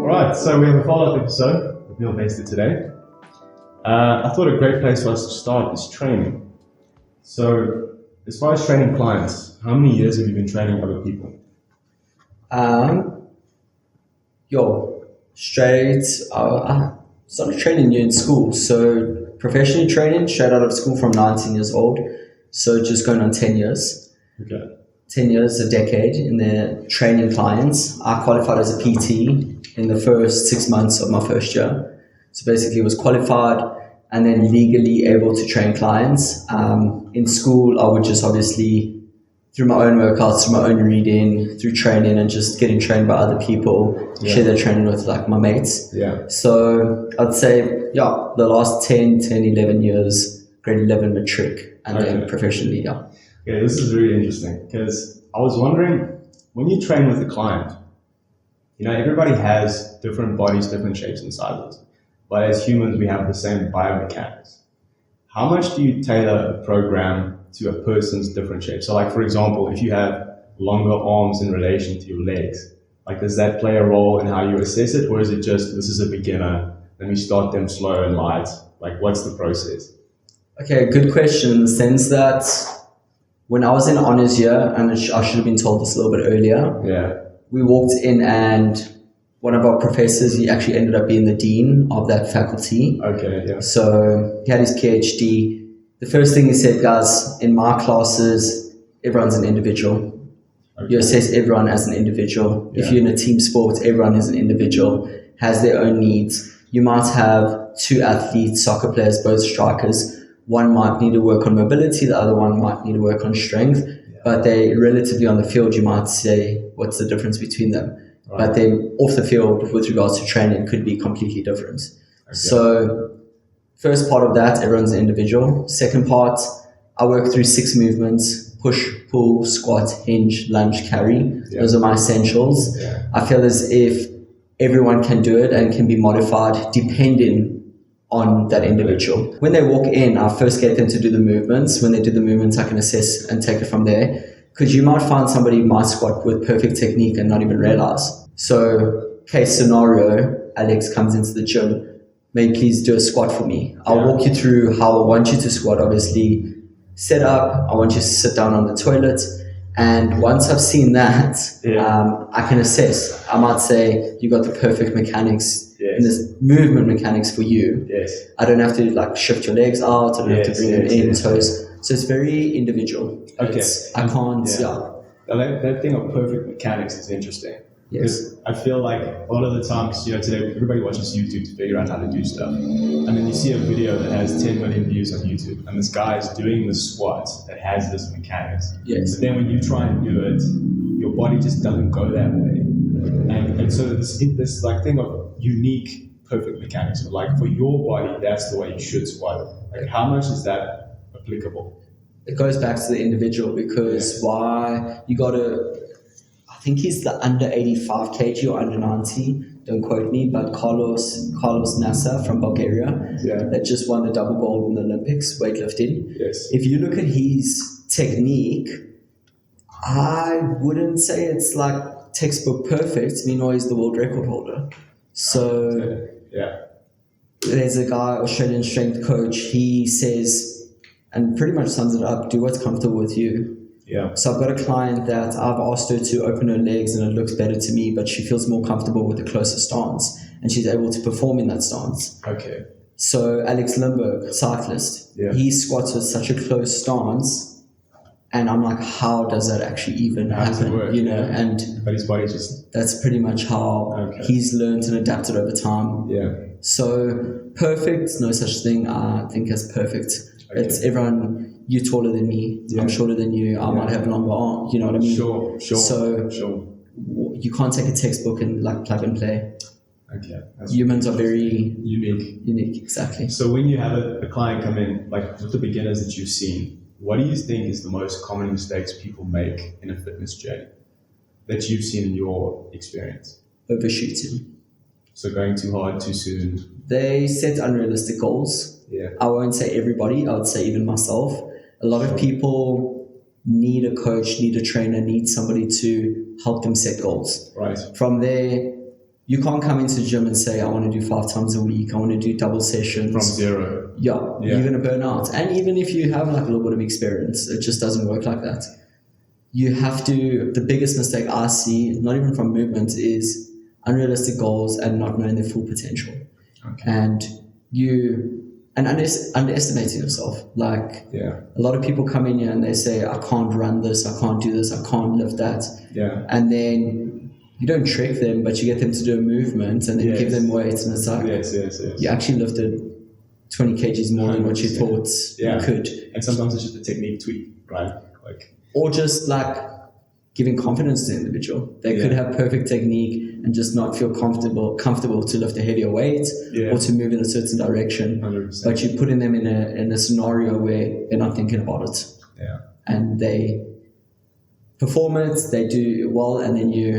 Alright, so we have a follow-up episode with Neil Meister today. I thought a great place for us to start is training. So, as far as training clients, how many years have you been training other people? Straight. I started training new in school, so professionally training straight out of school from 19 years old. So just going on 10 years. Okay. 10 years, a decade in the training clients. I qualified as a PT in the first 6 months of my first year. So basically was qualified and then legally able to train clients. In school, I would just obviously, through my own workouts, through my own reading, through training and just getting trained by other people, share their training with like my mates. Yeah. So I'd say, the last 10, 11 years, grade 11 matric and then professionally, Okay, this is really interesting because I was wondering, when you train with a client, everybody has different bodies, different shapes and sizes. But as humans, we have the same biomechanics. How much do you tailor a program to a person's different shape? So like, for example, if you have longer arms in relation to your legs, like does that play a role in how you assess it? Or is it just, this is a beginner, let me start them slow and light? Like what's the process? Okay, good question in the sense that when I was in honors year, and I should have been told this a little bit earlier, we walked in and one of our professors, he actually ended up being the dean of that faculty. Okay, yeah. So he had his PhD. The first thing he said, guys, in my classes, everyone's an individual. Okay. You assess everyone as an individual. Yeah. If you're in a team sport, everyone is an individual, has their own needs. You might have two athletes, soccer players, both strikers. One might need to work on mobility, the other one might need to work on strength, but they relatively on the field, you might say, what's the difference between them? Right. But then off the field, with regards to training, could be completely different. Okay. So first part of that, everyone's an individual. Second part, I work through 6 movements: push, pull, squat, hinge, lunge, carry. Yeah. Those are my essentials. Yeah. I feel as if everyone can do it and can be modified depending on that individual. When they walk in, I first get them to do the movements. When they do the movements, I can assess and take it from there. Because you might find somebody might squat with perfect technique and not even realize. So, case scenario, Alex comes into the gym, may you please do a squat for me. I'll walk you through how I want you to squat. Obviously, set up, I want you to sit down on the toilet. And once I've seen that, I can assess. I might say, you got the perfect mechanics in this movement mechanics for you. Yes. I don't have to shift your legs out. I don't have to bring them in, toes. So it's very individual. Okay. I can't, That thing of perfect mechanics is interesting. Because I feel like a lot of the times, today everybody watches YouTube to figure out how to do stuff. And then you see a video that has 10 million views on YouTube, and this guy is doing the squat that has this mechanics. Yes. But then when you try and do it, your body just doesn't go that way. And so this thing of unique perfect mechanics, like for your body, that's the way you should squat. Like how much is that applicable? It goes back to the individual because why you got to, I think he's the under 85 kg or under 90, don't quote me, but Carlos Nasa from Bulgaria that just won the double gold in the Olympics, weightlifting. Yes. If you look at his technique, I wouldn't say it's like textbook perfect. Meanwhile, he's the world record holder. So there's a guy, Australian strength coach, he says, and pretty much sums it up, do what's comfortable with you. Yeah. So I've got a client that I've asked her to open her legs and it looks better to me, but she feels more comfortable with a closer stance and she's able to perform in that stance. Okay. So Alex Lindbergh, cyclist, he squats with such a close stance. And I'm like, how does that actually even happen? And but his body just, that's pretty much how he's learned and adapted over time. Yeah. So perfect, no such thing I think as perfect. Okay. It's everyone, you're taller than me, I'm shorter than you, I might have longer arms, you know what I mean? Sure. So you can't take a textbook and plug and play. Okay. Humans are very unique, exactly. So when you have a client come in, like with the beginners that you've seen, what do you think is the most common mistakes people make in a fitness journey that you've seen in your experience? Overshooting. So going too hard too soon. They set unrealistic goals. Yeah. I won't say everybody, I would say even myself. A lot of people need a coach, need a trainer, need somebody to help them set goals. Right. From there, You can't come into the gym and say, I want to do 5 times a week. I want to do double sessions. From zero. Yeah, Yeah. you're going to burn out. And even if you have like a little bit of experience, it just doesn't work like that. You have to, the biggest mistake I see, not even from movement, is unrealistic goals and not knowing their full potential. Okay. And underestimating yourself. Like Yeah. a lot of people come in here and they say, I can't run this, I can't do this, I can't lift that. Yeah. And then you don't trick them, but you get them to do a movement and then Yes. give them weights, and it's like, Yes. you actually lifted 20 kgs more than what you 100%. thought Yeah. you could. And sometimes it's just a technique tweak, right? Like, Or just like giving confidence to the individual. They could Yeah. have perfect technique and just not feel comfortable to lift a heavier weight Yeah. or to move in a certain direction. 100%. But you're putting them in a scenario where they're not thinking about it. Yeah. And they perform it, they do well, and then you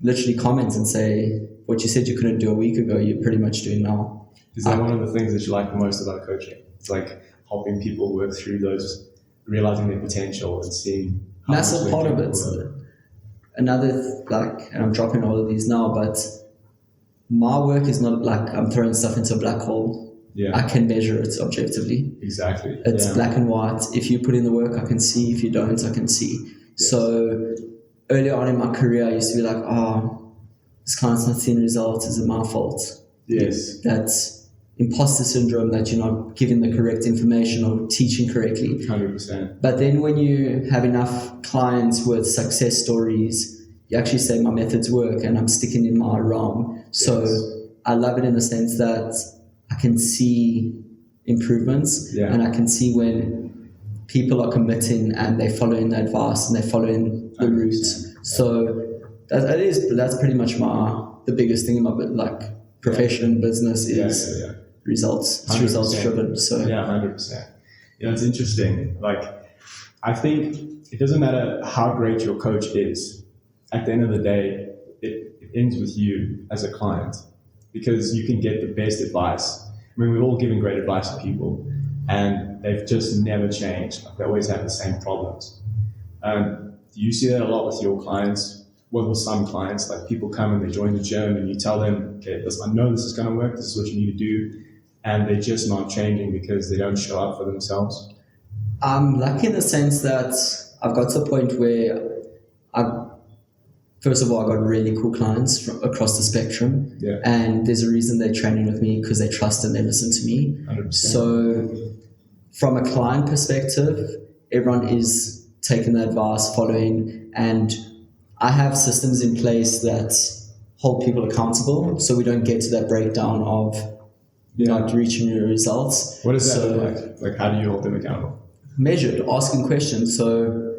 literally comment and say, what you said you couldn't do a week ago, you're pretty much doing now. Is that one of the things that you like the most about coaching? It's like helping people work through those, realizing their potential and seeing how Massive much part they of can it. grow. Another, like, and I'm dropping all of these now, but my work is not like I'm throwing stuff into a black hole. Yeah. I can measure it objectively. Exactly. It's Yeah. black and white. If you put in the work, I can see. If you don't, I can see. So earlier on in my career, I used to be like, oh, this client's not seeing results. Is it my fault? Yes. That's imposter syndrome, that you're not giving the correct information or teaching correctly. 100%. But then when you have enough clients with success stories, you actually say my methods work and I'm sticking in my realm. So Yes. I love it in the sense that I can see improvements Yeah. and I can see when people are committing and they're following the advice and they're following the 100%. routes. So that's pretty much the biggest thing in my like profession and business is Yeah. results. It's 100%. results driven. So Yeah, 100%. It's interesting. Like, I think it doesn't matter how great your coach is. At the end of the day, it ends with you as a client, because you can get the best advice. I mean, we've all given great advice to people, and they've just never changed. Like, they always have the same problems. Do you see that a lot with your clients? Well, with some clients, like people come and they join the gym, and you tell them, okay, I know this is going to work. This is what you need to do. And they're just not changing because they don't show up for themselves. I'm lucky in the sense that I've got to a point where first of all, I got really cool clients from across the spectrum. Yeah. And there's a reason they're training with me, because they trust and they listen to me. 100%. So from a client perspective, everyone is taking the advice, following, and I have systems in place that hold people accountable so we don't get to that breakdown of not reaching your results. What does that So- look like? Like, how do you hold them accountable? Measured, asking questions. So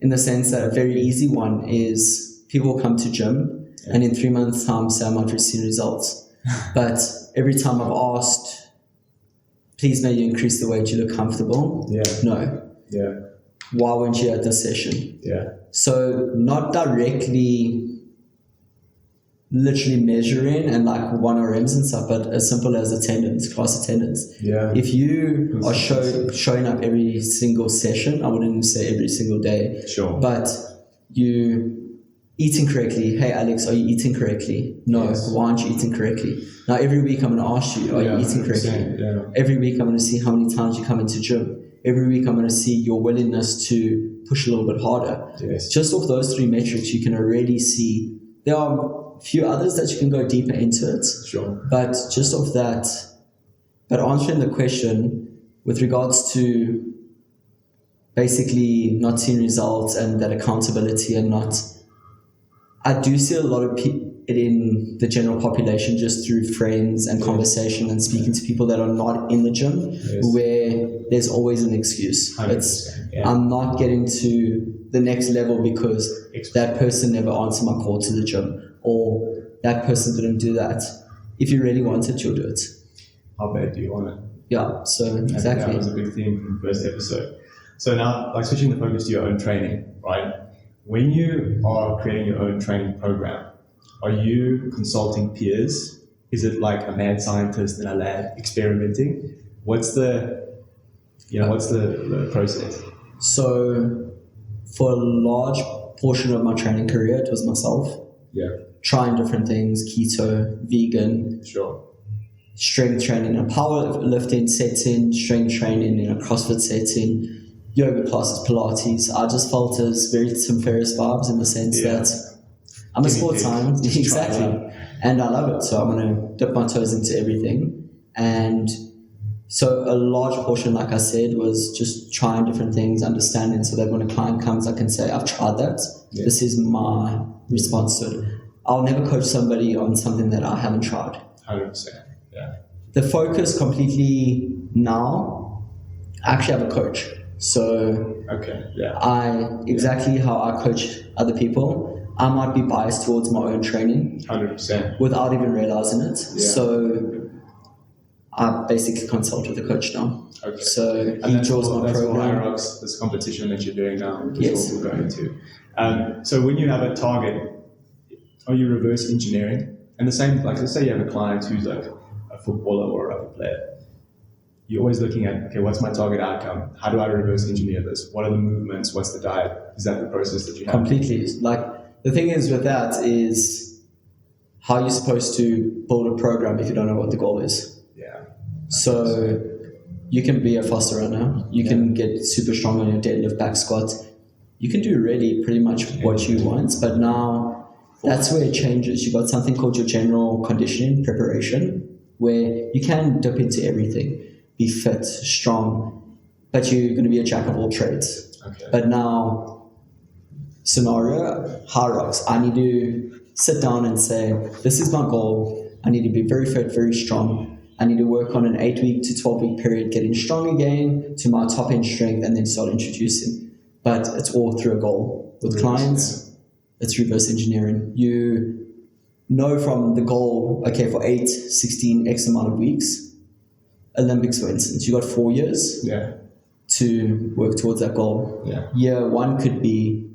in the sense that a very easy one is people come to gym and in 3 months' time say I'm not receiving results. But every time I've asked, please may you increase the weight, you look comfortable? Yeah. No. Yeah. Why weren't you at this session? Yeah. So not directly literally measuring and like 1RMs and stuff, but as simple as attendance, class attendance. Yeah. If you are showing up every single session, I wouldn't say every single day, Sure. but you eating correctly. Hey, Alex, are you eating correctly? No. Yes. Why aren't you eating correctly? Now, every week I'm going to ask you, are you eating correctly? 100%, yeah. Every week I'm going to see how many times you come into gym. Every week I'm going to see your willingness to push a little bit harder. Yes. Just off those 3 metrics, you can already see. There are a few others that you can go deeper into it. Sure. But just off that, but answering the question with regards to basically not seeing results and that accountability and not, I do see a lot of it in the general population just through friends and conversation and speaking to people that are not in the gym, where there's always an excuse. 100%, yeah. I'm not getting to the next level because that person never answered my call to the gym, or that person didn't do that. If you really want it, you'll do it. How bad do you want it? Yeah, so I think exactly. that was a big theme from the first episode. So now, like, switching the focus to your own training, right? When you are creating your own training program, are you consulting peers? Is it like a mad scientist in a lab experimenting? What's the process? So for a large portion of my training career, it was myself. Yeah. trying different things, keto, vegan, Sure. strength training in a powerlifting setting, strength training in a CrossFit setting, yoga classes, Pilates. I just felt as very Tim Ferriss vibes in the sense that I'm a sports scientist, exactly, and I love it. So I'm going to dip my toes into everything. And so a large portion, like I said, was just trying different things, understanding, so that when a client comes, I can say, I've tried that. Yeah. This is my response to it. I'll never coach somebody on something that I haven't tried. 100%. Yeah. The focus completely now, I actually have a coach. So Okay. Yeah. exactly how I coach other people, I might be biased towards my own training 100%. without even realizing it. Yeah. So I basically consult with the coach now. Okay. So And he that's draws for, my that's for program. Hyrox, this competition that you're doing now, which Yes. we'll go into. So when you have a target, are you reverse engineering? And the same, like let's say you have a client who's like a footballer or a rugby player. You're always looking at, okay, what's my target outcome? How do I reverse engineer this? What are the movements? What's the diet? Is that the process that you have? Completely. Like the thing is with that is how you're supposed to build a program if you don't know what the goal is. Yeah. So you can be a faster runner. You can get super strong on your deadlift, back squat. You can do really pretty much what you want, but now that's where it changes. You got something called your general conditioning preparation, where you can dip into everything, be fit, strong, but you're going to be a jack of all trades. Okay. But now, scenario, Hyrox, I need to sit down and say, this is my goal. I need to be very fit, very strong. I need to work on an 8-week to 12-week period, getting strong again to my top end strength, and then start introducing. But it's all through a goal. With clients, it's reverse engineering. You know from the goal, okay, for 8, 16, X amount of weeks, Olympics, for instance, you got 4 years to work towards that goal. Yeah. Year 1 could be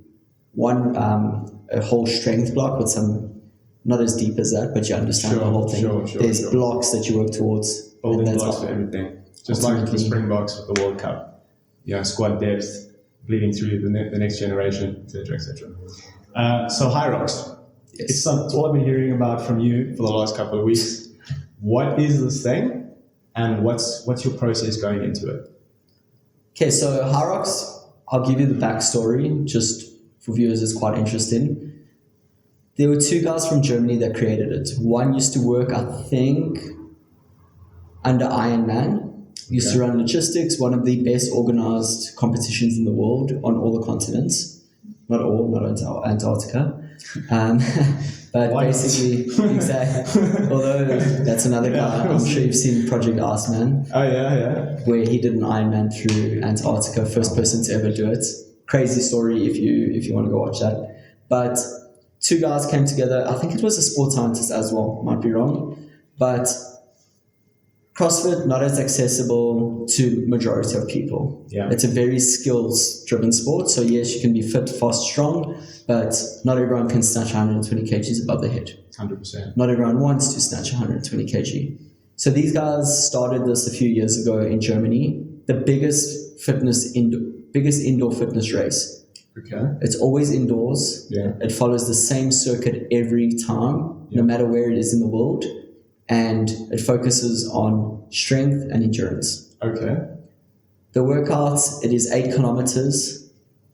a whole strength block with some, not as deep as that, but you understand the whole thing. There's blocks that you work towards. Building blocks for everything. Just like the Springboks with the World Cup. Yeah, squad depth, bleeding through the next generation, etc., etc. So Hyrox, it's all I've been hearing about from you for the last couple of weeks. What is this thing? And what's your process going into it? Okay, so Hyrox, I'll give you the backstory, just for viewers, it's quite interesting. There were 2 guys from Germany that created it. One used to work, I think, under Ironman. Used to run logistics, one of the best organized competitions in the world on all the continents. Not all, not Antarctica. But basically, exactly. Although that's another guy. I'm sure you've seen Project Iceman. Oh yeah. Where he did an Ironman through Antarctica, first person to ever do it. Crazy story if you want to go watch that. But 2 guys came together. I think it was a sports scientist as well. Might be wrong, but CrossFit not as accessible to majority of people. Yeah. It's a very skills-driven sport. So yes, you can be fit, fast, strong, but not everyone can snatch 120 kgs above their head. 100%. Not everyone wants to snatch 120 kg. So these guys started this a few years ago in Germany. The biggest indoor fitness race. Okay. It's always indoors. Yeah. It follows the same circuit every time, no matter where it is in the world. And it focuses on strength and endurance. Okay. The workouts, it is 8 kilometers.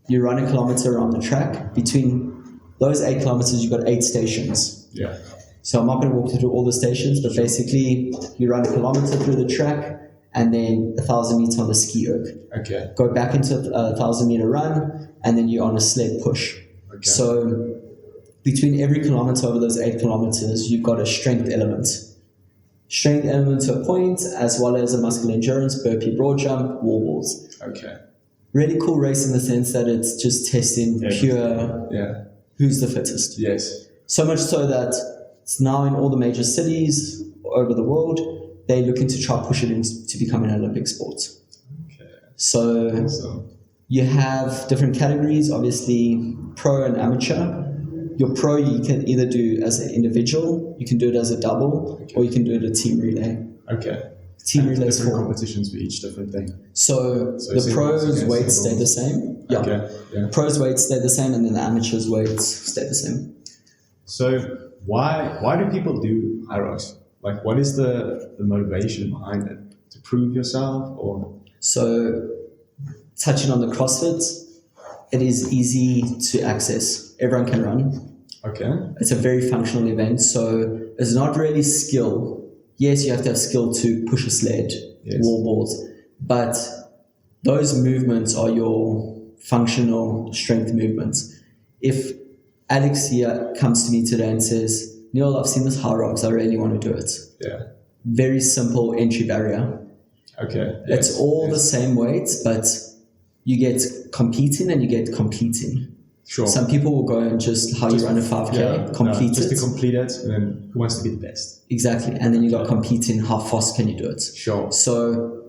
You run a kilometer around the track. Between those 8 kilometers, you've got 8 stations. Yeah. So I'm not going to walk through all the stations, but basically you run a kilometer through the track and then 1,000 meters on the ski erg. Okay. Go back into a 1,000-meter run, and then you're on a sled push. Okay. So between every kilometer over those 8 kilometers, you've got a strength element. Strength element to a point, as well as a muscle endurance, burpee, broad jump, wall balls. Okay. Really cool race in the sense that it's just testing pure who's the fittest. Yes. So much so that it's now in all the major cities over the world, they're looking to try push it to become an Olympic sport. Okay. So you have different categories, obviously pro and amateur. Your pro you can either do as an individual, you can do it as a double, or you can do it a team relay. Okay. Team relays different for competitions for each different thing. So the pros' weights stay the same. Yeah. Okay. Yeah. Pros' weights stay the same, and then the amateurs' weights stay the same. So why do people do high rocks? Like, what is the motivation behind it? To prove yourself, or So, touching on the CrossFit, it is easy to access. Everyone can run. okay, It's a very functional event, so it's not really skill. Yes, you have to have skill to push a sled, Yes. wall balls, but those movements are your functional strength movements. If Alex here comes to me today and says, Neil, I've seen this high rocks, I really want to do it. yeah, Very simple entry barrier. okay. It's yes, all yes. the same weights, but you get competing and you get completing. Sure. Some people will go and just how you run a 5K, complete just it. to complete it, and then who wants to be the best? Exactly. And then you got competing, how fast can you do it? Sure. So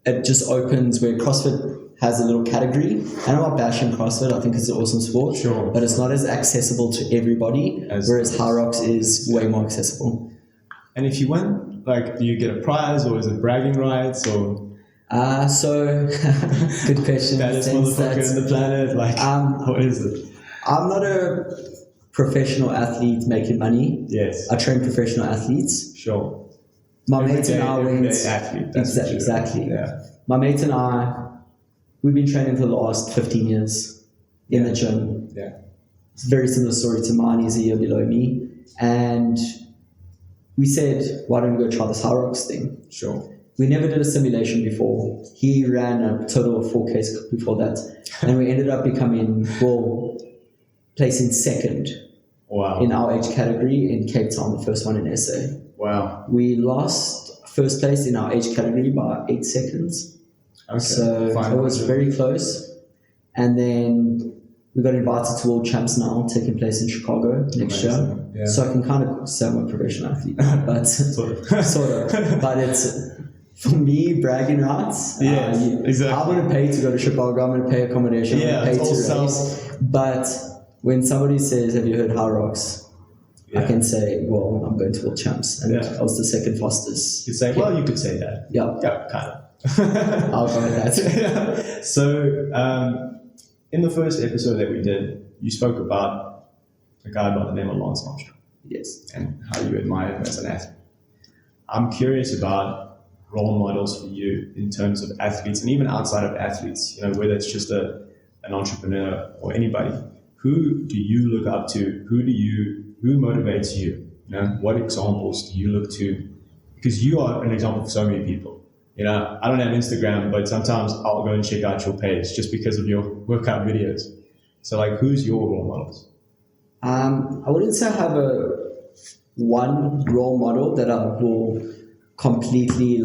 it just opens where CrossFit has a little category. And I'm not bashing CrossFit, I think it's an awesome sport. Sure. But it's not as accessible to everybody, whereas High Rocks is way more accessible. And if you win, like, do you get a prize, or is it bragging rights, or So good question. baddest motherfucker in the planet? Like, what is it? I'm not a professional athlete making money. Yes. I train professional athletes. Sure. My mate and I went. everyday athlete. That's for sure. Exactly. Yeah. My mate and I, we've been training for the last 15 years in the gym. Yeah. It's a very similar story to mine. He's a year below me. And we said, why don't we go try this High Rocks thing? Sure. We never did a simulation before. He ran a total of 4Ks before that. And we ended up placing second Wow. in our age category in Cape Town, the first one in SA. Wow. We lost first place in our age category by 8 seconds. Okay. So it was very close. And then we got invited to World Champs now, taking place in Chicago next year. Amazing. Yeah. So I can kind of say I'm a professional athlete, but Sort of. sort of. But it's, for me, bragging rights. Yes, exactly. I'm going to pay to go to Chicago. I'm going to pay accommodation. Yeah, I'm going to pay it's to all race. But when somebody says, have you heard High Rocks? I Yeah. can say, well, I'm going to World Champs. And Yeah. I was the second fastest. You say, well, you could say that. Yeah, Yeah, kind of. I'll go with that. Yeah. So, in the first episode that we did, you spoke about a guy by the name of Lance Armstrong Yes. and how you admire him as an athlete. I'm curious about role models for you in terms of athletes, and even outside of athletes, whether it's just an entrepreneur or anybody. Who do you look up to? Who motivates you? What examples do you look to? Because you are an example for so many people. I don't have Instagram, but sometimes I'll go and check out your page just because of your workout videos. So, like, who's your role models? I wouldn't say I have one role model that I will completely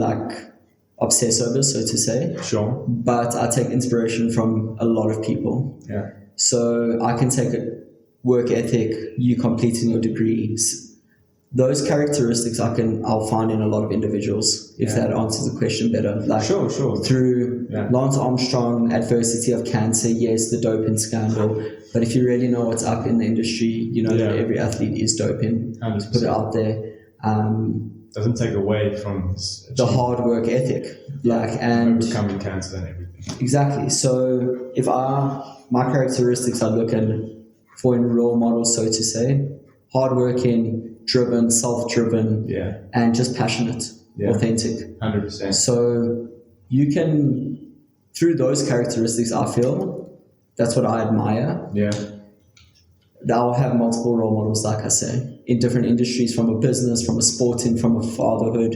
obsess over, so to say. Sure. But I take inspiration from a lot of people. Yeah. So I can take a work ethic, you completing your degrees. Those characteristics I'll find in a lot of individuals, if that answers the question better. Sure. Through Lance Armstrong, adversity of cancer, yes, the doping scandal. But if you really know what's up in the industry, you know that every athlete is doping. 100%. Put it out there. Doesn't take away from The hard work ethic. And overcoming cancer and everything. exactly. So if my characteristics I look for in role models, so to say, hardworking, driven, self-driven, and just passionate, authentic. 100%. So you can, through those characteristics, I feel that's what I admire. Yeah. I'll have multiple role models, like I say, in different industries, from a business, from a sporting, from a fatherhood,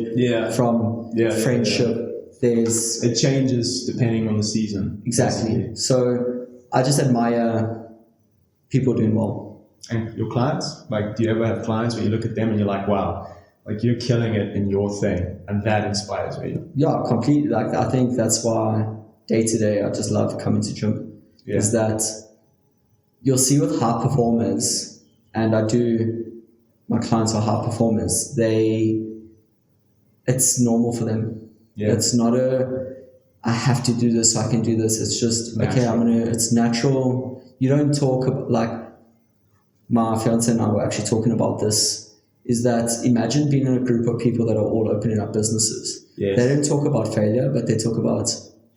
from friendship. There's it changes depending on the season. exactly. Basically. So I just admire people doing well. And your clients, do you ever have clients where you look at them and you're like, wow, you're killing it in your thing, and that inspires me? Yeah, completely. I think that's why day to day I just love coming to gym. Is that you'll see with high performers, and my clients are high performers, it's normal for them. Yeah. It's not I have to do this so I can do this. It's just, natural. It's natural. You don't talk about, my fiance and I were actually talking about this, is that imagine being in a group of people that are all opening up businesses. Yes. They don't talk about failure, but they talk about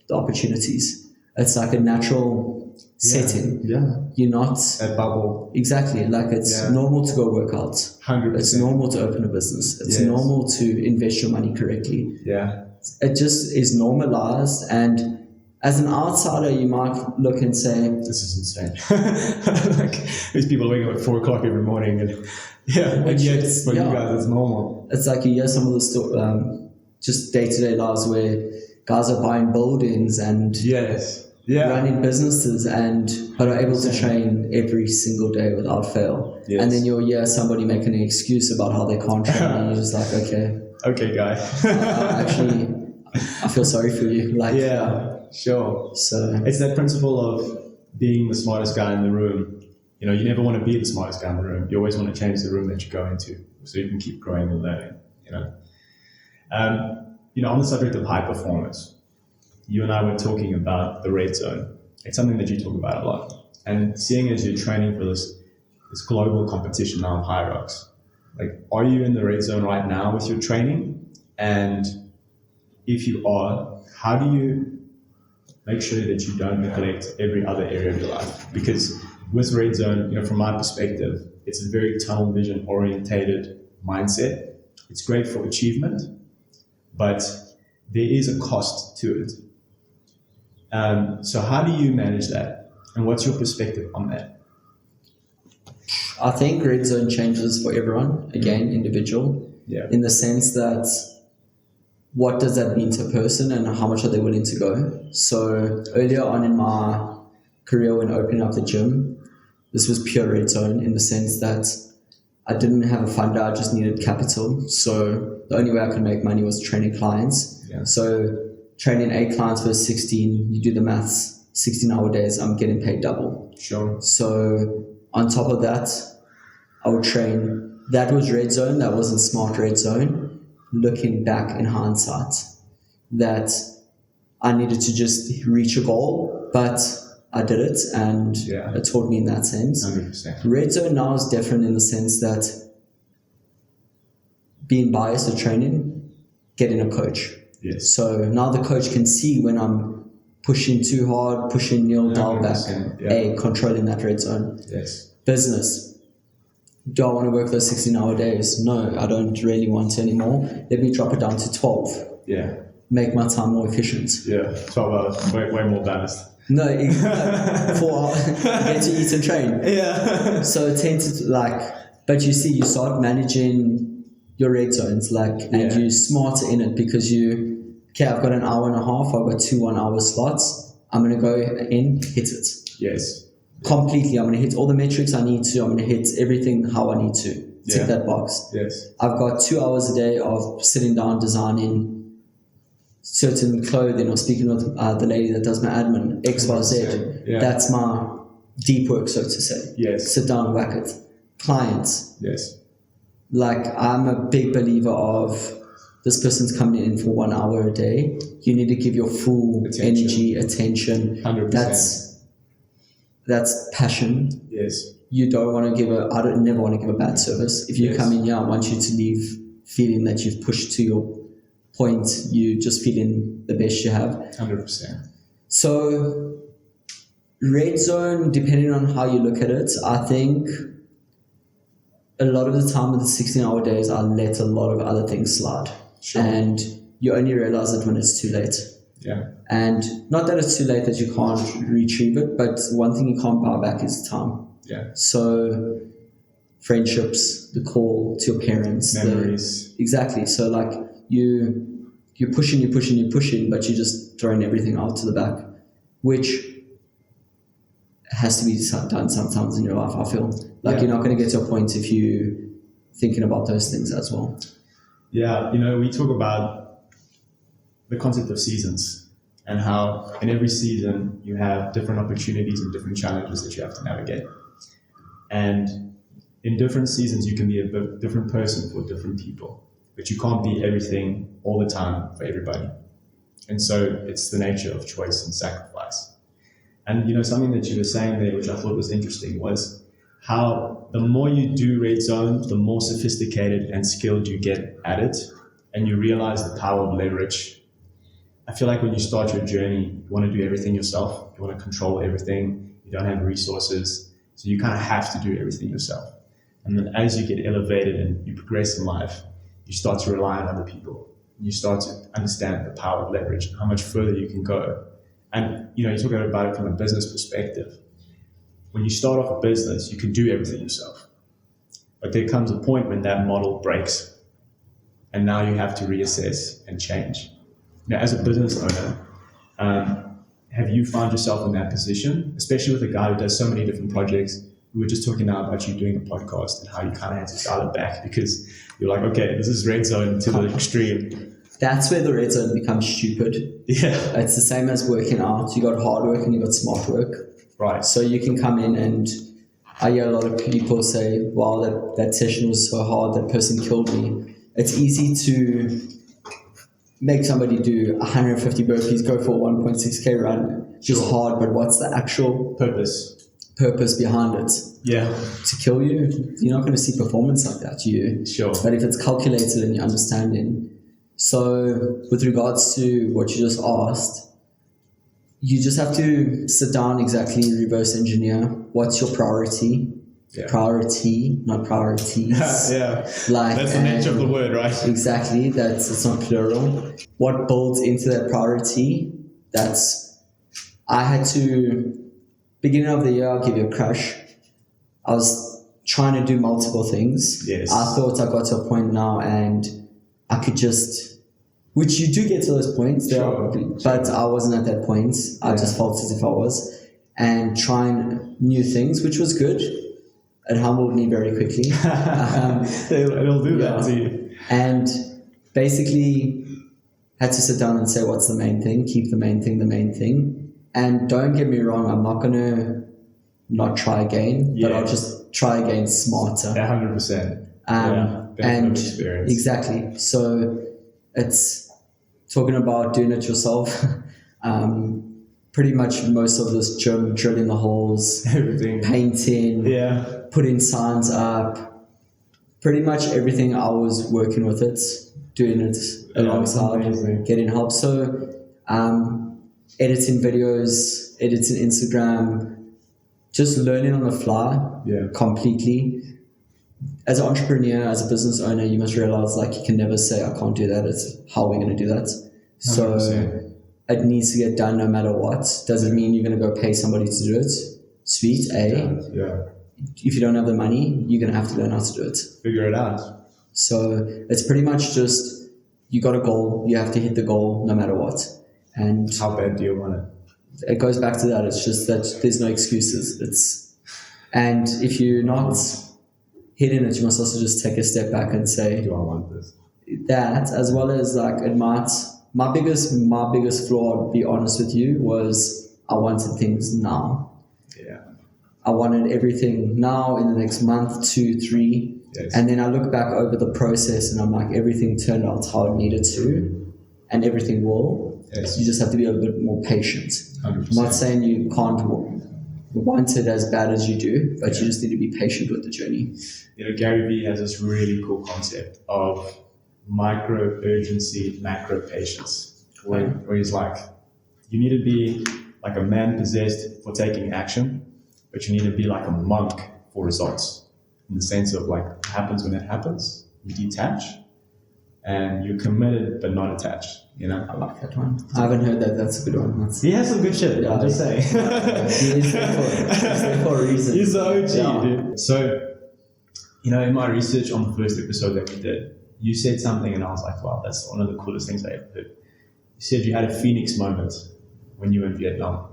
the opportunities. It's like a natural setting. Yeah. You're not That bubble. exactly like it's Yeah. normal to go work out. 100%. It's normal to open a business. It's Yes. normal to invest your money correctly. Yeah. It just is normalized, and as an outsider, you might look and say, This is insane. Like these people waking up at 4 o'clock every morning, and and yet for you guys it's normal. it's like you hear some of the just day-to-day lives where guys are buying buildings and Yes. Yeah. running businesses but are able to train every single day without fail. Yes. And then you'll hear somebody making an excuse about how they can't train, and you're just like, okay, Okay, guy. actually, I feel sorry for you. Like, Yeah. Sure. So It's that principle of being the smartest guy in the room. You know, you never want to be the smartest guy in the room. You always want to change the room that you go into so you can keep growing and learning, you know. On the subject of high performance, you and I were talking about the red zone. It's something that you talk about a lot. And seeing as you're training for this global competition now of high rocks, like, are you in the red zone right now with your training? And if you are, how do you make sure that you don't neglect every other area of your life? Because with red zone, from my perspective, it's a very tunnel vision orientated mindset. It's great for achievement, but there is a cost to it. So how do you manage that? And what's your perspective on that? I think red zone changes for everyone, again, individual, in the sense that what does that mean to a person and how much are they willing to go? So earlier on in my career when opening up the gym, this was pure red zone in the sense that I didn't have a funder, I just needed capital. So the only way I could make money was training clients. Yeah. So training 8 clients for 16, you do the maths, 16-hour days, I'm getting paid double. Sure. So on top of that, I would train. That was red zone, that wasn't smart red zone. Looking back in hindsight, that I needed to just reach a goal, but I did it, and it taught me in that sense. 100%. Red zone now is different in the sense that being biased at training, getting a coach. Yes. So now the coach can see when I'm pushing too hard, pushing nil dial back, controlling that red zone. Yes. Business. Do I want to work those 16-hour days? No, I don't really want to anymore. Let me drop it down to 12. Yeah. Make my time more efficient. Yeah, 12 hours, way more balanced. No, 4 hours. Get to eat and train. Yeah. So it tends to but you see, you start managing your red zones, and you're smarter in it because I've got an hour and a half, I've got 2 1-hour slots. I'm going to go in, hit it. Yes. Completely. I'm going to hit all the metrics I need to. I'm going to hit everything how I need to. Tick that box. Yes. I've got 2 hours a day of sitting down, designing certain clothing or speaking with the lady that does my admin, XYZ. Yeah. That's my deep work, so to say. Yes. Sit down, whack it. Clients. Yes. I'm a big believer of this person's coming in for 1 hour a day. You need to give your full energy, attention. 100%. That's passion. Yes. You don't want to I don't never want to give a bad service. If you come in here, I want you to leave feeling that you've pushed to your point. You just feeling the best you have. 100%. So red zone, depending on how you look at it, I think a lot of the time with the 16-hour days, I let a lot of other things slide. Sure. And you only realize it when it's too late. Yeah. And not that it's too late that you can't retrieve it, but one thing you can't buy back is time. Yeah. So friendships, the call to your parents. Memories. Exactly. So you're pushing, but you're just throwing everything out to the back, which has to be done sometimes in your life, I feel. You're not going to get to a point if you're thinking about those things as well. Yeah, we talk about the concept of seasons and how in every season you have different opportunities and different challenges that you have to navigate. And in different seasons, you can be a different person for different people, but you can't be everything all the time for everybody. And so it's the nature of choice and sacrifice. And, something that you were saying there, which I thought was interesting, was how the more you do red zone, the more sophisticated and skilled you get at it, and you realize the power of leverage. I feel like when you start your journey, you want to do everything yourself. You want to control everything. You don't have resources. So you kind of have to do everything yourself. And then as you get elevated and you progress in life, you start to rely on other people. You start to understand the power of leverage, how much further you can go. And, you talk about it from a business perspective. When you start off a business, you can do everything yourself. But there comes a point when that model breaks. And now you have to reassess and change. Now, as a business owner, have you found yourself in that position, especially with a guy who does so many different projects? We were just talking now about you doing a podcast and how you kind of had to dial it back because you're like, okay, this is red zone to the extreme. That's where the red zone becomes stupid. Yeah. It's the same as working out. You got hard work and you got smart work. Right. So you can come in and I hear a lot of people say, wow, that session was so hard, that person killed me. It's easy to make somebody do 150 burpees, go for a 1.6K run. Just hard, but what's the actual purpose behind it? Yeah. To kill you? You're not going to see performance like that. Sure. But if it's calculated and you're understanding. So with regards to what you just asked, you just have to sit down, exactly reverse engineer. What's your priority? Yeah. Priority, not priorities. Yeah. Like, that's the nature of the word, right? Exactly. It's not plural. What builds into that priority? I had to, beginning of the year, I'll give you a crash. I was trying to do multiple things. Yes. I thought I got to a point now and I could just, which you do get to those points, but I wasn't at that point. I just felt as if I was. And trying new things, which was good. It humbled me very quickly. It'll do that to you. And basically had to sit down and say, what's the main thing? Keep the main thing. And don't get me wrong, I'm not going to not try again, but I'll just try again smarter. 100%. And experience. Exactly. So it's talking about doing it yourself. Pretty much most of this gym, drilling the holes, everything, painting, putting signs up, pretty much everything. I was working with it, doing it alongside, getting help. So editing videos, editing Instagram, just learning on the fly completely. As an entrepreneur, as a business owner, you must realize you can never say, I can't do that. It's how are we going to do that? 100%. So it needs to get done no matter what. Does it mean you're going to go pay somebody to do it? Sweet, If you don't have the money, you're going to have to learn how to do it. Figure it out. So it's pretty much just, you got a goal, you have to hit the goal no matter what. And how bad do you want it? It goes back to that. It's just that there's no excuses. And if you're not hitting it, you must also just take a step back and say, do I want this? That, as well as it might. My biggest flaw, to be honest with you, was I wanted things now. Yeah. I wanted everything now in the next month, 2, 3. Yes. And then I look back over the process and I'm like, everything turned out how it needed to, and everything will. Yes. You just have to be a little bit more patient. 100%. I'm not saying you can't want it as bad as you do, but you just need to be patient with the journey. Gary Vee has this really cool concept of micro urgency, macro patience, where he's like, you need to be like a man possessed for taking action, but you need to be like a monk for results, in the sense of it happens when it happens. You detach and you're committed but not attached. I like that one. I haven't heard that. That's a good one. He has some good shit. I'm just saying. He's there for a reason. He's the OG, dude. So, in my research on the first episode that we did, you said something and I was like, wow, that's one of the coolest things I ever heard. You said you had a Phoenix moment when you were in Vietnam,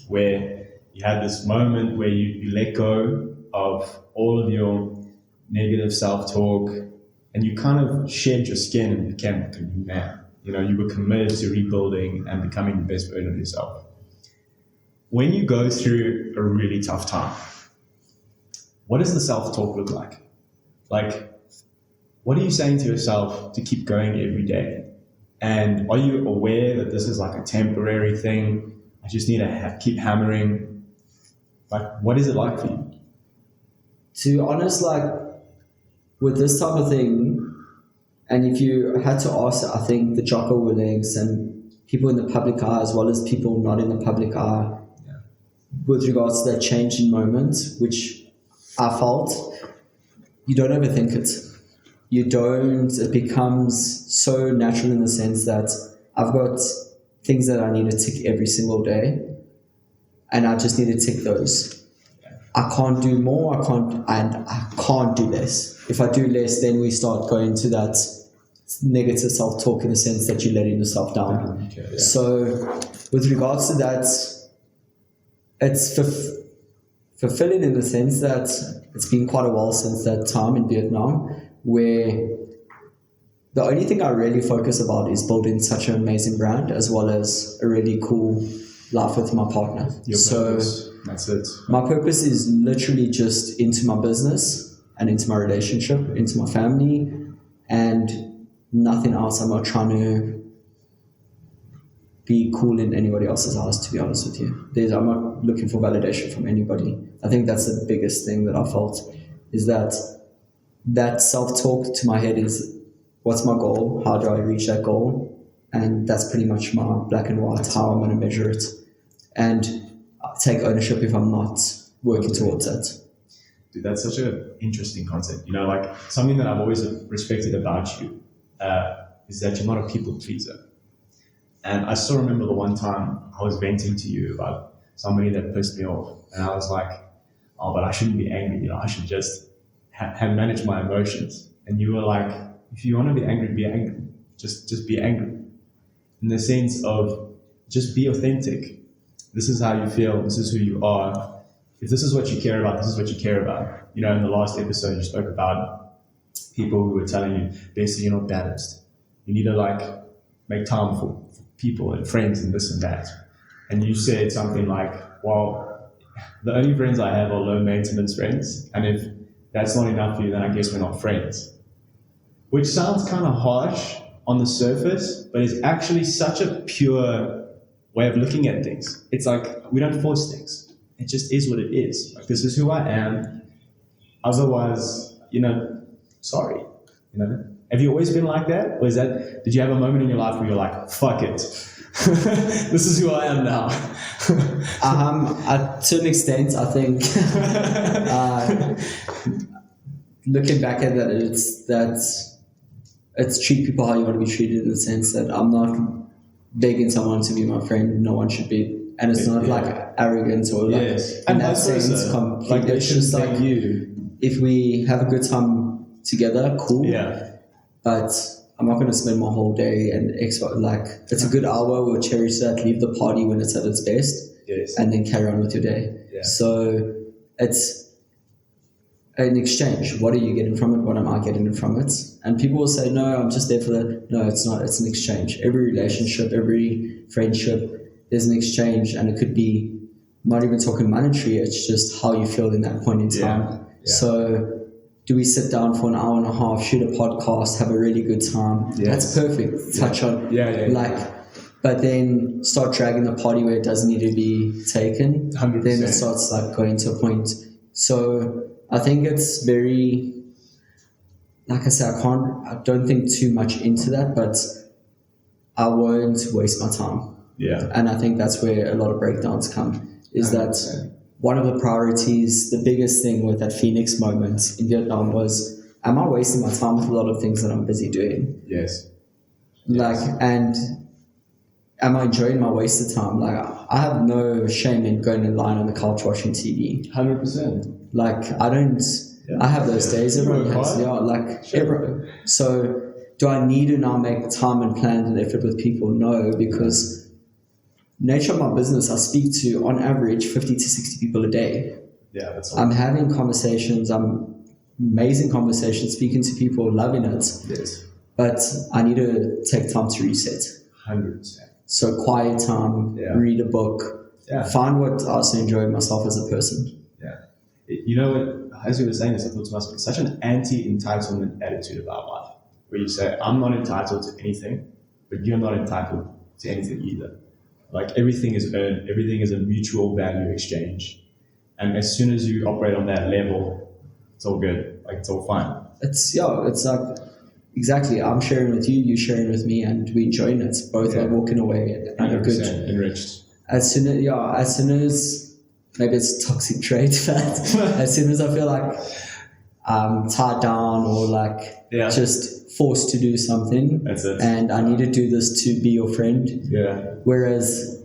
where you had this moment where you let go of all of your negative self-talk and you kind of shed your skin and became like a new man. You were committed to rebuilding and becoming the best version of yourself. When you go through a really tough time, what does the self-talk look like? What are you saying to yourself to keep going every day? And are you aware that this is a temporary thing? I just need to keep hammering. What is it like for you? To be honest, with this type of thing, and if you had to ask, I think the Jocko Willinks and people in the public eye as well as people not in the public eye with regards to that change in moment, which I felt, you don't overthink it. You don't, it becomes so natural in the sense that I've got things that I need to tick every single day, and I just need to tick those. I can't do more, I can't do less. If I do less, then we start going to that negative self-talk in the sense that you're letting yourself down. Okay, yeah. So with regards to that, it's fulfilling in the sense that it's been quite a while since that time in Vietnam, where the only thing I really focus about is building such an amazing brand as well as a really cool life with my partner. Your purpose, that's it. My purpose is literally just into my business and into my relationship, into my family, and nothing else. I'm not trying to be cool in anybody else's eyes, to be honest with you. I'm not looking for validation from anybody. I think that's the biggest thing that I felt, is that self-talk to my head is, what's my goal? How do I reach that goal? And that's pretty much my black and white, how I'm going to measure it. And take ownership if I'm not working towards that. Dude, that's such an interesting concept. You know, like something that I've always respected about you is that you're not a people pleaser. And I still remember the one time I was venting to you about somebody that pissed me off. And I was like, oh, but I shouldn't be angry. You know, I should just manage my emotions. And you were like, if you want to be angry, be angry. Just be angry. In the sense of just be authentic. This is how you feel. This is who you are. If this is what you care about, this is what you care about. You know, in the last episode, you spoke about people who were telling you, basically, you're not balanced. You need to like make time for people and friends and this and that. And you said something like, well, the only friends I have are low maintenance friends. And if that's not enough for you, then I guess we're not friends. Which sounds kind of harsh on the surface, but it's actually such a pure way of looking at things. It's like, we don't force things. It just is what it is. Like, this is who I am. Otherwise, you know, sorry. You know, have you always been like that? Or did you have a moment in your life where you're like, fuck it. This is who I am now. To an extent, I think, looking back at that, it's treat people how you want to be treated, in the sense that I'm not begging someone to be my friend. No one should be. And it's not like arrogance or like, in that sense, completely. Like, they it's should just like, you. if we have a good time together, cool. Yeah. But I'm not going to spend my whole day and like, it's a good hour, we'll cherish that, leave the party when it's at its best, Yes. and then carry on with your day. Yeah. So it's an exchange. What are you getting from it? What am I getting from it? And people will say, no, I'm just there for that. No, it's not. It's an exchange. Every relationship, every friendship, there's an exchange, and it could be not even talking monetary. It's just how you feel in that point in time. Yeah. So do we sit down for an hour and a half, shoot a podcast, have a really good time? Yes. That's perfect. Touch on but then start dragging the party where it doesn't need to be taken. 100%. Then it starts like going to a point. So I think it's very, like I said, I don't think too much into that, but I won't waste my time. Yeah. And I think that's where a lot of breakdowns come, is 100%. that one of the priorities, the biggest thing with that Phoenix moment in Vietnam was, am I wasting my time with a lot of things that I'm busy doing? Yes. Like, and am I enjoying my wasted time? Like, I have no shame in going and lying on the couch watching TV. 100%. Like, I have those days. Everyone has, Sure. So do I need to now make time and plan and effort with people? No, because nature of my business, I speak to, on average, 50 to 60 people a day. Yeah, that's all. I'm having conversations, amazing conversations, speaking to people, loving it. Yes. But I need to take time to reset. 100%. So quiet time, read a book, find what I also enjoy myself as a person. Yeah. You know what, as you were saying this, I thought to myself, such an anti-entitlement attitude about life, where you say, I'm not entitled to anything, but you're not entitled to anything either. Like, everything is earned, everything is a mutual value exchange. And as soon as you operate on that level, it's all good. Like, it's all fine. It's like, exactly. I'm sharing with you, you sharing with me, and we enjoying it. Both are walking away and are good. 100% enriched. As soon as maybe it's a toxic trait, but as soon as I feel like I'm tied down or like just forced to do something, That's it. and I need to do this to be your friend. Yeah. Whereas,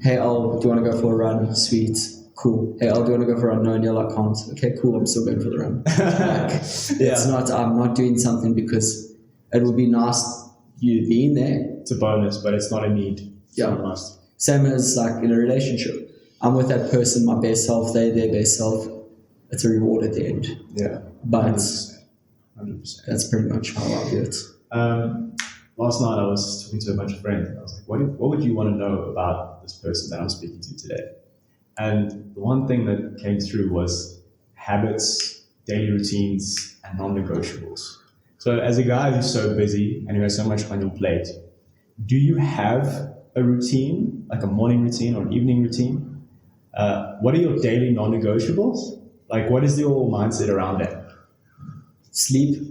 hey, do you want to go for a run? Sweet. Cool. Hey, do you want to go for a run? No, and you're like, can't. Okay, cool. I'm still going for the run. Like, it's not, I'm not doing something because it would be nice you being there. It's a bonus, but it's not a need. It's not a must. Same as like in a relationship. I'm with that person, my best self, they're their best self. It's a reward at the end. Yeah. But 100%. that's pretty much how I do it. Last night I was talking to a bunch of friends. And I was like, what would you want to know about this person that I'm speaking to today? And the one thing that came through was habits, daily routines, and non-negotiables. So as a guy who's so busy and who has so much on your plate, do you have a routine, like a morning routine or an evening routine? What are your daily non-negotiables? Like, what is your mindset around that? Sleep.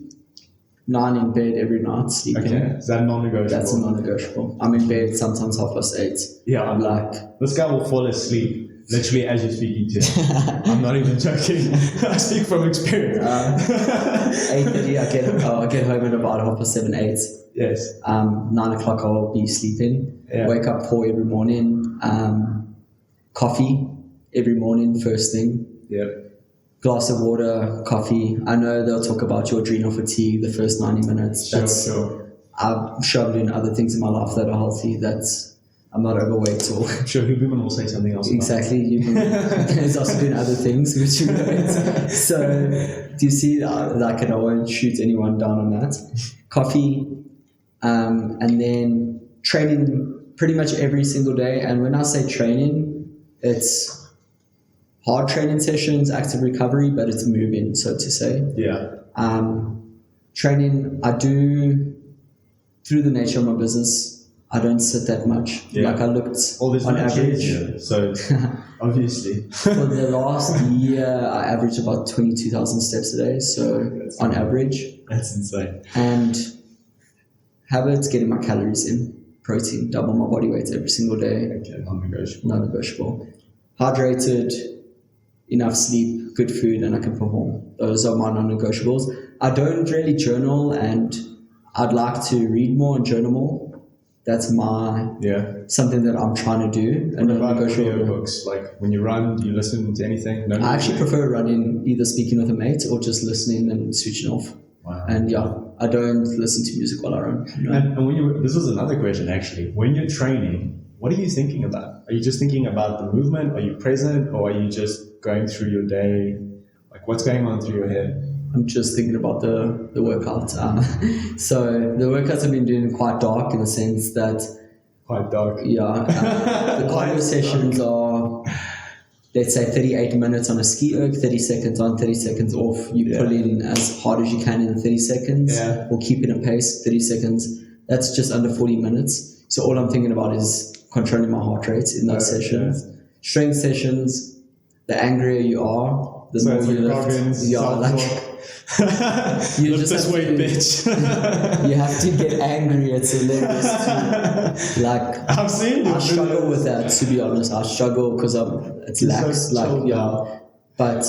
9 in bed every night, sleeping. Okay, is that non-negotiable? That's a non-negotiable. I'm in bed sometimes 8:30. Yeah, I'm like, this guy will fall asleep literally as you're speaking to him. I'm not even joking. I speak from experience. 8:30. I get home at about 7:30, 8. Yes. 9 o'clock I'll be sleeping. Yeah. Wake up 4 every morning. Coffee every morning, first thing. Yep. Glass of water, coffee. I know they'll talk about your adrenal fatigue the first 90 minutes. Sure. I'm sure I'm doing other things in my life that are healthy. I'm not overweight or... Sure, Hugh Booman will say something else. Exactly. He's also doing other things, which you know. So, do you see, like, and I won't shoot anyone down on that. Coffee, and then training pretty much every single day. And when I say training, it's hard training sessions, active recovery, but it's moving, so to say. Yeah. Training, I do, through the nature of my business, I don't sit that much. Yeah. Like I looked there's on no average. here, so obviously. For the last year, I averaged about 22,000 steps a day, so That's on cool. average. That's insane. And habits, getting my calories in, protein, double my body weight every single day, Okay, non-negotiable. non-negotiable. Hydrated, enough sleep, good food, and I can perform. Those are my non-negotiables. I don't really journal, and I'd like to read more and journal more. That's something that I'm trying to do. And What about audiobooks? Like when you run, do you listen to anything? No I actually music? prefer running, either speaking with a mate or just listening and switching off. Wow. And I don't listen to music while I run. No. And when this was another question actually. When you're training, what are you thinking about? Are you just thinking about the movement? Are you present, or are you just going through your day? Like what's going on through your head? I'm just thinking about the workout. So the workouts have been doing quite dark in the sense that, Quite dark. the cardio sessions are, let's say 38 minutes on a ski erg, 30 seconds on, 30 seconds off. You pull in as hard as you can in the 30 seconds or keep in a pace, 30 seconds. That's just under 40 minutes. So all I'm thinking about is controlling my heart rate in those sessions. Strength sessions, the angrier you are, the more you lift. You Lift just this have weight, to- bitch. You have to get angry. It's hilarious too. Like, I've seen I you. struggle with that, to be honest. I struggle because it's You're lax. so chilled But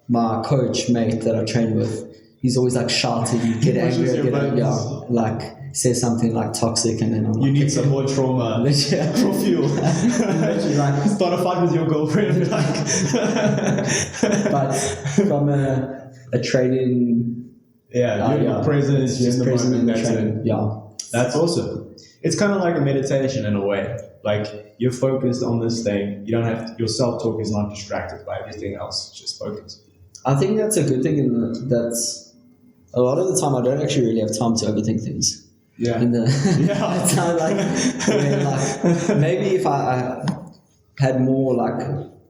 my coach, mate, that I train with, he's always like shouting, get pushes angry, your get buttons. like say something like toxic, and then I'm You like, need some more trauma for fuel. Literally, like, Start a fight with your girlfriend and be like. but from a training, you're present. It's just in the present in moment. the That's training. it. Yeah. That's awesome. It's kind of like a meditation in a way. Like you're focused on this thing. You don't have to, your self-talk is not distracted by everything else. It's just focused. I think that's a good thing, and that's a lot of the time I don't actually really have time to overthink things. Yeah. In the Yeah. time, like maybe if I had more like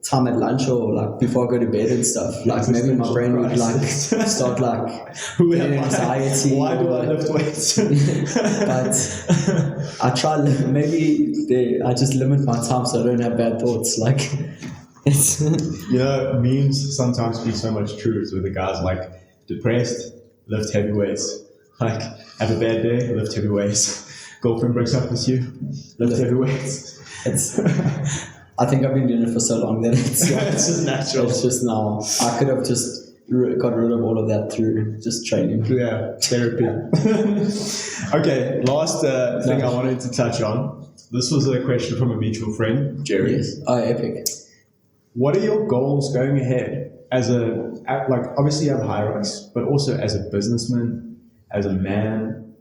time at lunch or like before I go to bed and stuff, like maybe my brain would like start like Who am getting I? anxiety. Why do or, I lift weights? But I try I just limit my time so I don't have bad thoughts. Like it's You know, memes sometimes speak so much truth with the guys like depressed, lift heavy weights. Like, have a bad day, lift heavy weights. Girlfriend breaks up with you, lift heavy weights. It's, I think I've been doing it for so long that it's It's just natural. It's just now. I could have just got rid of all of that through just training. Yeah, therapy. Okay, last thing I wanted to touch on. This was a question from a mutual friend, Jerry. Yes. Oh, epic. What are your goals going ahead like obviously you have hierarchies, but also as a businessman, as a man,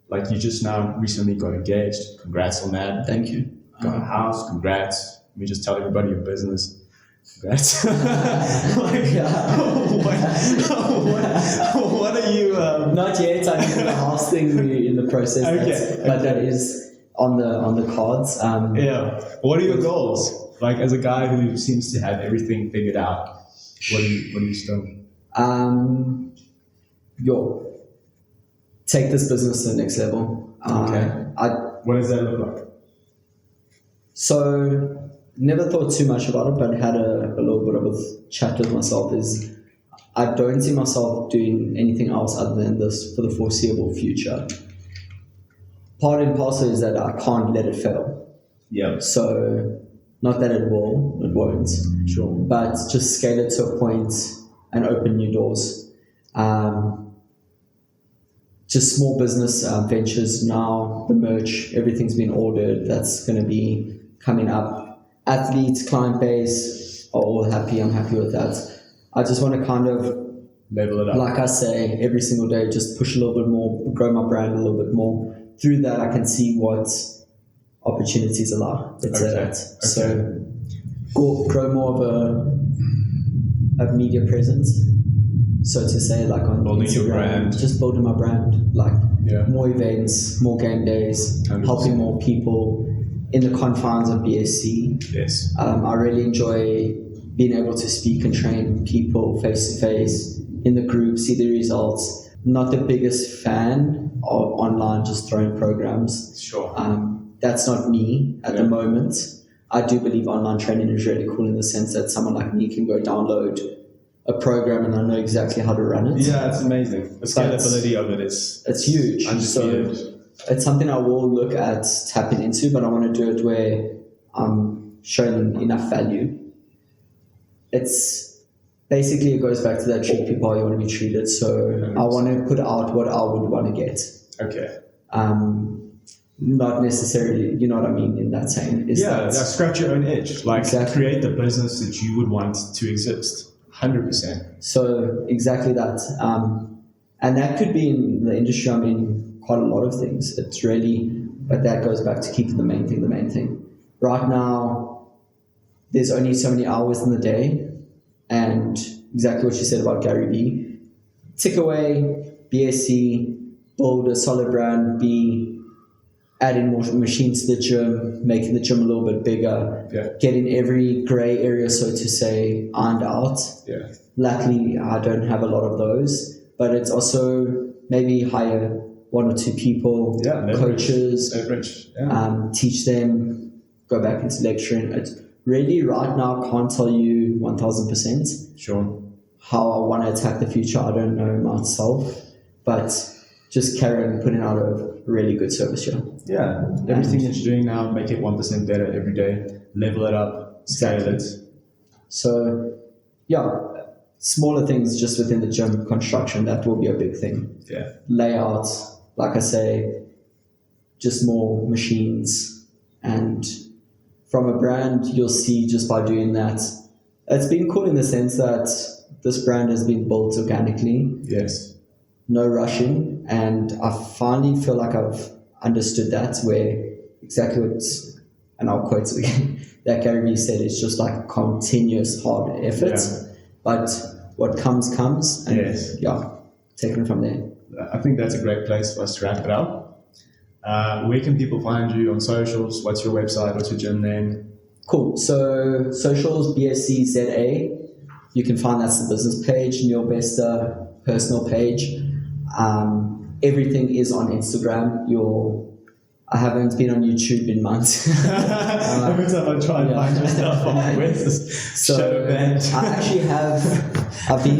like you just now recently got engaged. Congrats on that. Thank you. Got a house. Congrats. Let me just tell everybody your business. Congrats. Like, what are you? Not yet. I think the house thing we're in the process. Okay, But that is on the cards. Yeah. What are your goals? Like as a guy who seems to have everything figured out, what are you still? Take this business to the next level. Okay. What does that look like? So never thought too much about it, but had a little bit of a chat with myself. Is I don't see myself doing anything else other than this for the foreseeable future. Part and parcel is that I can't let it fail. Yeah. So not that it won't. Sure. But just scale it to a point and open new doors. Just small business ventures now, the merch, everything's been ordered. That's going to be coming up. Athletes, client base are all happy. I'm happy with that. I just want to kind of, Level it up. like I say, every single day, just push a little bit more, grow my brand a little bit more. Through that, I can see what opportunities allow. Let's say that. So grow more of a media presence. So to say, like on Building Instagram, your brand. just building my brand, like more events, more game days, 100%. helping more people in the confines of BSC. Yes. I really enjoy being able to speak and train people face to face in the group, see the results. Not the biggest fan of online just throwing programs. Sure. That's not me at the moment. I do believe online training is really cool in the sense that someone like me can go download a program and I know exactly how to run it. Yeah, it's amazing. The scalability of it is huge. undisputed. So it's something I will look at tapping into, but I want to do it where I'm showing enough value. It's basically, it goes back to that treat people how you want to be treated. So 100%. I want to put out what I would want to get. Okay. Not necessarily, you know what I mean in that saying. Scratch your own itch. Like create the business that you would want to exist. 100%. So exactly that. And that could be in the industry I'm in, quite a lot of things. It's really, but that goes back to keeping the main thing. Right now, there's only so many hours in the day, and exactly what you said about Gary Vee. Tick away, BSC, build a solid brand, adding more machines to the gym, making the gym a little bit bigger, getting every gray area, so to say, ironed out. Yeah. Luckily, I don't have a lot of those, but it's also maybe hire 1 or 2 people, coaches, teach them, go back into lecturing. It's really right now, I can't tell you 1000%. Sure. How I want to attack the future, I don't know myself, but just carrying, putting out a really good service here. Yeah, everything that you're doing now, make it 1% better every day, level it up, scale it. So, smaller things just within the gym construction, that will be a big thing. Yeah. Layout, like I say, just more machines. And from a brand, you'll see just by doing that, it's been cool in the sense that this brand has been built organically. Yes. No rushing, and I finally feel like I've understood that, where exactly what, and I'll quote it again, that Gary Vee said, it's just like continuous hard effort, but what comes, and taking it from there. I think that's a great place for us to wrap it up. Where can people find you on socials? What's your website? What's your gym name? Cool. So socials, BSCZA. You can find that's the business page, Neil Bester personal page. Everything is on Instagram. I haven't been on YouTube in months. Every time I try and find your stuff on my West, So I actually have. I've been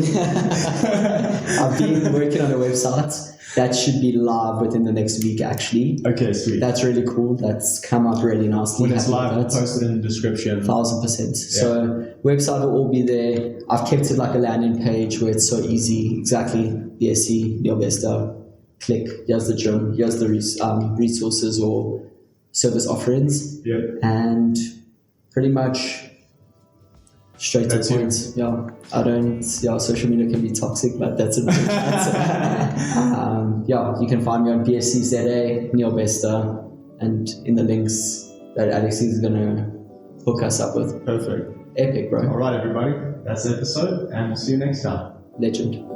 I've been working on a website that should be live within the next week. Actually, Okay, sweet. that's really cool. That's come up really nicely. When it's Happy live, with that. post it in the description. 1000%. So website will all be there. I've kept it like a landing page where it's so easy. Exactly. BSc, Neil Bester. Click. Here's the gym. Here's the resources or service offerings, Yep. and pretty much straight to That's the point. Yeah. I don't. Yeah. Social media can be toxic, but that's it. Yeah. You can find me on BScZA, Neil Bester, and in the links that Alex is gonna hook us up with. Perfect. Epic, bro. All right, everybody. That's the episode, and we'll see you next time. Legend.